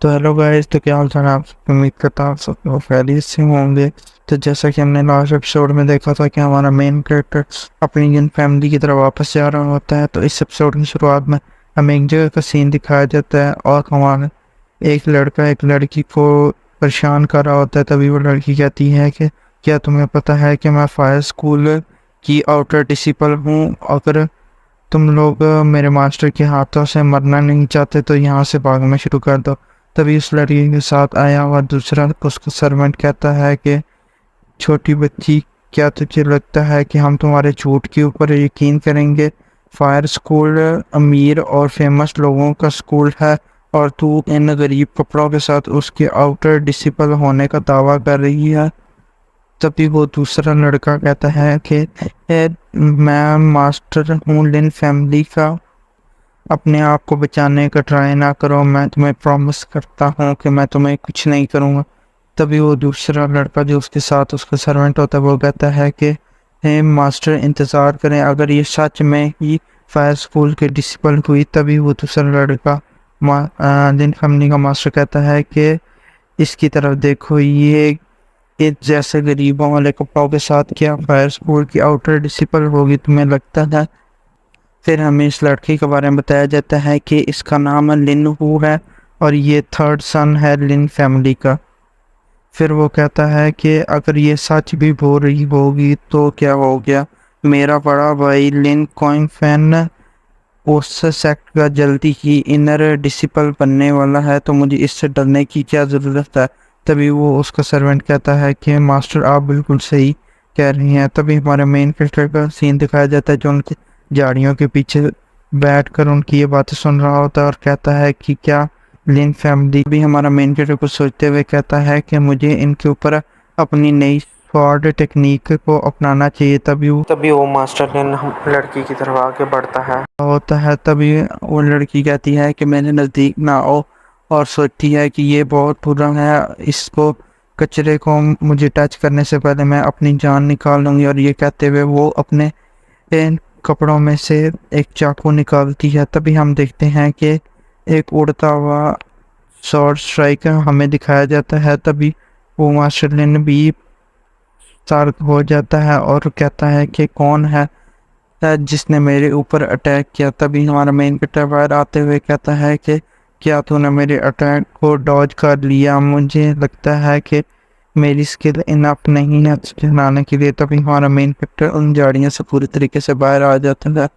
तो hello guys, तो क्या हाल चाल है आप सबके। उम्मीद करता हूँ आप सब लोग खैरियत से होंगे। तो जैसा कि हमने लास्ट एपिसोड में देखा था कि हमारा मेन कैरेक्टर अपनी इंडियन फैमिली की तरफ वापस जा रहा होता है। तो इस एपिसोड की शुरुआत में हमें एक जगह का सीन दिखाया जाता है और हमारा एक लड़का एक लड़की को परेशान कर रहा होता है। तभी वो लड़की कहती है कि क्या तुम्हें पता है कि मैं फायर स्कूल की आउटर डिसिपल हूँ। अगर तुम लोग मेरे मास्टर के हाथों से मरना नहीं चाहते तो यहाँ से भागना शुरू कर दो। तभी उस लड़की के साथ आया हुआ दूसरा उसका सर्वेंट कहता है कि छोटी बच्ची, क्या तुझे लगता है कि हम तुम्हारे झूठ के ऊपर यकीन करेंगे? फायर स्कूल अमीर और फेमस लोगों का स्कूल है और तू इन गरीब कपड़ों के साथ उसके आउटर डिसिपल होने का दावा कर रही है। तभी वो दूसरा लड़का कहता है कि मैं मास्टर हूँ लिन फैमिली का, अपने आप को बचाने का ट्राई ना करो, मैं तुम्हें प्रॉमिस करता हूँ कि मैं तुम्हें कुछ नहीं करूँगा। तभी वो दूसरा लड़का जो उसके साथ उसका सर्वेंट होता है वो कहता है कि हे मास्टर, इंतज़ार करें, अगर ये सच में ही फायर स्कूल के डिसिपल हुई। तभी वो दूसरा लड़का लिन फैमिली का मास्टर कहता है कि इसकी तरफ देखो, ये जैसे गरीबों वाले कपड़ों के साथ क्या फायर स्कूल की आउटर डिसिपल होगी, तुम्हें लगता था? फिर हमें इस लड़की के बारे में बताया जाता है कि इसका नाम लिन हू है और ये थर्ड सन है लिन फैमिली का। फिर वो कहता है कि अगर ये सच भी हो रही होगी तो क्या हो गया, मेरा बड़ा भाई लिन कॉइन फैन उस सेक्ट का जल्दी ही इनर डिसिपल बनने वाला है, तो मुझे इससे डरने की क्या ज़रूरत है। तभी वो उसका सर्वेंट कहता है कि मास्टर आप बिल्कुल सही कह रही हैं। तभी हमारे मेन कैरेक्टर का सीन दिखाया जाता है जो उनकी झाड़ियों के पीछे बैठकर उनकी ये बातें सुन रहा होता है और कहता है कि क्या लिन फैमिली भी। हमारा मेन कैरेक्टर कुछ सोचते हुए कहता है कि मुझे इनके ऊपर अपनी नई स्वॉर्ड टेक्निक को अपनाना चाहिए। तभी वो मास्टर लिन लड़की की तरफ आगे बढ़ता है होता है। तभी वो लड़की कहती है कि मेरे नज़दीक ना आओ और सोचती है कि ये बहुत बुरा है, इसको कचरे को मुझे टच करने से पहले मैं अपनी जान निकाल लूँगी। और ये कहते हुए वो अपने इन कपड़ों में से एक चाकू निकालती है। तभी हम देखते हैं कि एक उड़ता हुआ शॉर्ट स्ट्राइकर हमें दिखाया जाता है। तभी वो मास्टर लिन भी सतर्क हो जाता है और कहता है कि कौन है जिसने मेरे ऊपर अटैक किया। तभी हमारा मेन कैरेक्टर बाहर आते हुए कहता है कि क्या तूने मेरे अटैक को डॉज कर लिया? मुझे लगता है कि मेरी स्किल इनफ नहीं है तुझे हराने के लिए। तभी हमारा मेन कैरेक्टर उन झाड़ियों से पूरी तरीके से बाहर आ जाता है।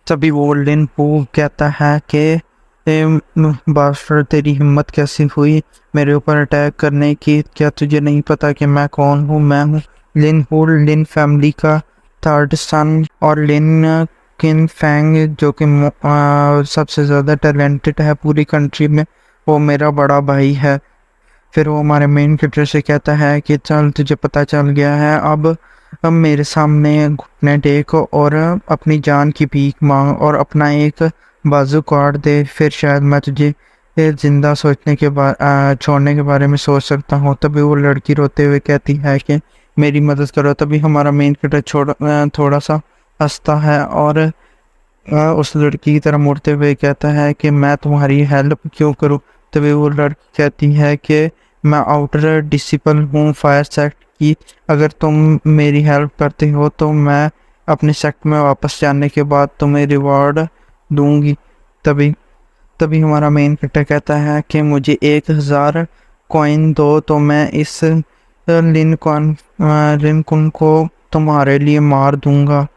तभी वो लिन हू कहता है कि बास्टर, तेरी हिम्मत कैसी हुई मेरे ऊपर अटैक करने की? क्या तुझे नहीं पता कि मैं कौन हूँ? मैं हूँ लिन हू, लिन फैमिली का थर्ड सन, और लिन किन फैंग जो कि सबसे ज़्यादा टैलेंटेड है पूरी कंट्री में, वो मेरा बड़ा भाई है। फिर वो हमारे मेन कैरेक्टर से कहता है कि चल, तुझे पता चल गया है, अब मेरे सामने घुटने टेक और अपनी जान की भीख मांग और अपना एक बाजू काट दे, फिर शायद मैं तुझे जिंदा सोचने के बाद छोड़ने के बारे में सोच सकता हूँ। तभी वो लड़की रोते हुए कहती है कि मेरी मदद करो। तभी हमारा मेन कैरेक्टर थोड़ा सा हंसता है और उस लड़की की तरह मुड़ते हुए कहता है कि मैं तुम्हारी हेल्प क्यों करूं? तभी वो लड़की कहती है कि मैं आउटर डिसिपल हूँ फायर सेक्ट की, अगर तुम मेरी हेल्प करते हो तो मैं अपने सेक्ट में वापस जाने के बाद तुम्हें रिवॉर्ड दूंगी। तभी तभी हमारा मेन कैरेक्टर कहता है कि मुझे 1000 कॉइन दो तो मैं इस लिनकुन को तुम्हारे लिए मार दूंगा,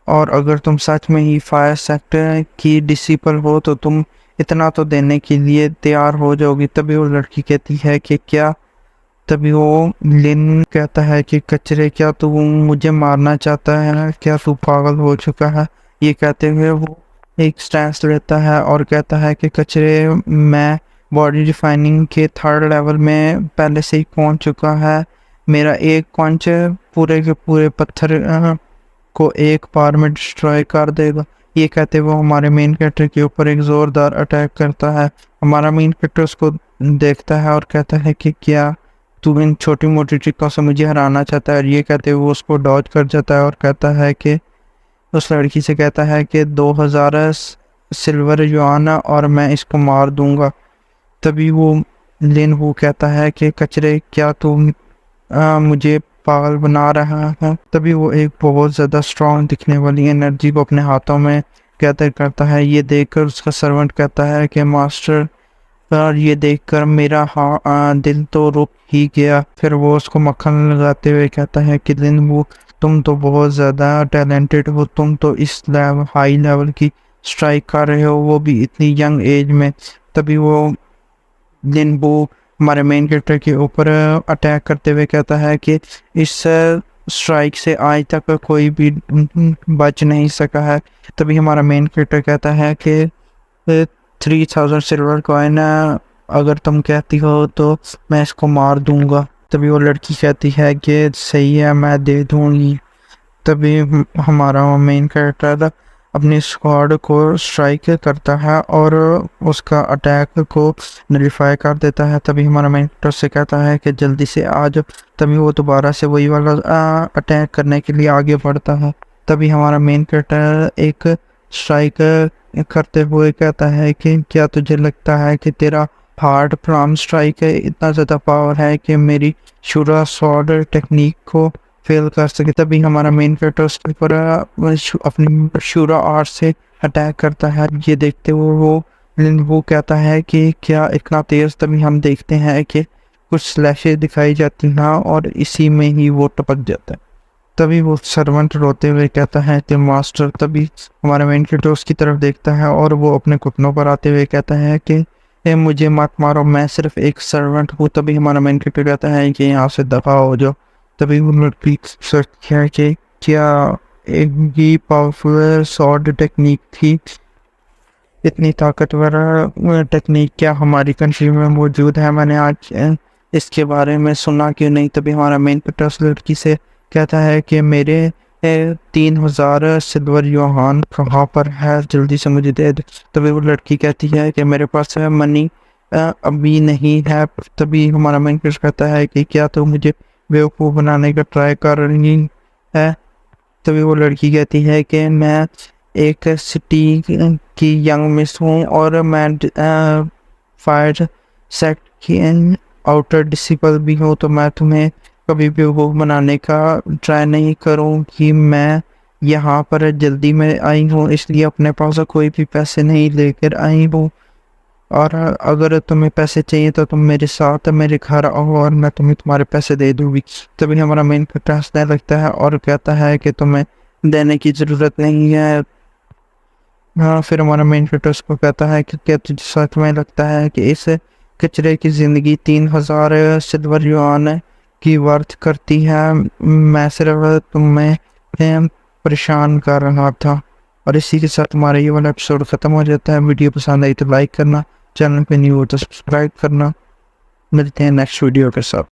और अगर तुम सच में ही फायर सेक्टर की डिसिपल हो तो तुम इतना तो देने के लिए तैयार हो जाओगी। तभी वो लड़की कहती है कि क्या? तभी वो लिन कहता है कि कचरे, क्या तू मुझे मारना चाहता है? क्या तू पागल हो चुका है? ये कहते हुए वो एक स्टैंस लेता है और कहता है कि कचरे, मैं बॉडी रिफाइनिंग के थर्ड लेवल में पहले से ही पहुंच चुका है। मेरा एक पंच पूरे के पूरे पत्थर को एक बार में डिस्ट्रॉय कर देगा। ये कहते वो हमारे मेन कैरेक्टर के ऊपर एक जोरदार अटैक करता है। हमारा मेन कैरेक्टर उसको देखता है और कहता है कि क्या तू इन छोटी मोटी ट्रिकों से मुझे हराना चाहता है? और ये कहते वो उसको डॉज कर जाता है और कहता है कि उस लड़की से कहता है कि 2000 सिल्वर युआन और मैं इसको मार दूंगा। तभी वो लिन वो कहता है कि कचरे क्या तुम मुझे पागल बना रहा है। तभी वो एक बहुत ज़्यादा स्ट्रॉन्ग दिखने वाली एनर्जी को अपने हाथों में गैदर करता है। ये देखकर उसका सर्वेंट कहता है कि मास्टर, और ये देखकर मेरा दिल तो रुक ही गया। फिर वो उसको मक्खन लगाते हुए कहता है कि लिन वो, तुम तो बहुत ज़्यादा टैलेंटेड हो, तुम तो इस हाई लेवल की स्ट्राइक कर रहे हो, वो भी इतनी यंग एज में। तभी वो लिन वो हमारे मेन कैरेक्टर के ऊपर अटैक करते हुए कहता है कि इस स्ट्राइक से आज तक कोई भी बच नहीं सका है। तभी हमारा मेन कैरेक्टर कहता है कि 3000 सिल्वर कॉइन अगर तुम कहती हो तो मैं इसको मार दूंगा। तभी वो लड़की कहती है कि सही है, मैं दे दूंगी। तभी हमारा मेन कैरेक्टर अपनी स्क्वाड को स्ट्राइक करता है और उसका अटैक को नलिफाई कर देता है। तभी हमारा मेन कैरेक्टर से कहता है कि जल्दी से आ जाओ। तभी वो दोबारा से वही वाला अटैक करने के लिए आगे बढ़ता है। तभी हमारा मेन कैरेक्टर एक स्ट्राइक करते हुए कहता है कि क्या तुझे लगता है कि तेरा हार्ड पाम स्ट्राइक है इतना ज़्यादा पावर है कि मेरी शूरा स्वॉर्ड टेक्निक को फेल कर सके। तभी हमारा मेन कैरेक्टर उसके ऊपर अपनी शूरा आर्ट से अटैक करता है। ये देखते हुए वो कहता है कि क्या इतना तेज। तभी हम देखते हैं कि कुछ स्लैशेस दिखाई जाती हैं और इसी में ही वो टपक जाता है। तभी वो सर्वेंट रोते हुए कहता है कि मास्टर। तभी हमारा मेन कैरेक्टर उसकी तरफ देखता है और वो अपने घुटनों पर आते हुए कहता है कि "ए, मुझे मत मारो, मैं सिर्फ एक सर्वेंट हूँ"। तभी हमारा मेन कैरेक्टर कहता है कि यहाँ से दफा हो जाओ। तभी वो लड़की सोचती है कि क्या एक ही पावरफुल स्वॉर्ड टेक्निक थी, इतनी ताकतवर टेक्निक क्या हमारी कंट्री में मौजूद है, मैंने आज इसके बारे में सुना क्यों नहीं। तभी हमारा मेन कैरेक्टर उस लड़की से कहता है कि मेरे 3000 सिल्वर योहान कहाँ पर है, जल्दी से मुझे दे दे। तभी वो लड़की कहती है कि मेरे पास मनी अभी नहीं है। तभी हमारा मेन कैरेक्टर कहता है कि क्या तो मुझे बेवकूफ़ बनाने का ट्राई कर रही है। तभी वो लड़की कहती है कि मैं एक सिटी की यंग मिस हूँ और मैं फायर सेक्ट की आउटर डिसिपल भी हूँ, तो मैं तुम्हें कभी भी वो बनाने का ट्राई नहीं करूँगी। मैं यहाँ पर जल्दी में आई हूँ, इसलिए अपने पास कोई भी पैसे नहीं लेकर आई हूँ, और अगर तुम्हें पैसे चाहिए तो तुम मेरे साथ मेरे घर आओ और मैं तुम्हें तुम्हारे पैसे दे दूँगी। तभी हमारा मेन कैरेक्टर हँसने लगता है और कहता है कि तुम्हें देने की ज़रूरत नहीं है। हाँ, फिर हमारा मेन कैरेक्टर उसको कहता है कि क्या तुझे सच में लगता है कि इस कचरे की ज़िंदगी 3000 सिल्वर युआन की वर्थ करती है। मैं सिर्फ तुम्हें परेशान कर रहा था। और इसी के साथ हमारा ये वाला एपिसोड ख़त्म हो जाता है। वीडियो पसंद आई तो लाइक करना, चैनल पे न्यू हो तो सब्सक्राइब करना। मिलते हैं नेक्स्ट वीडियो के साथ।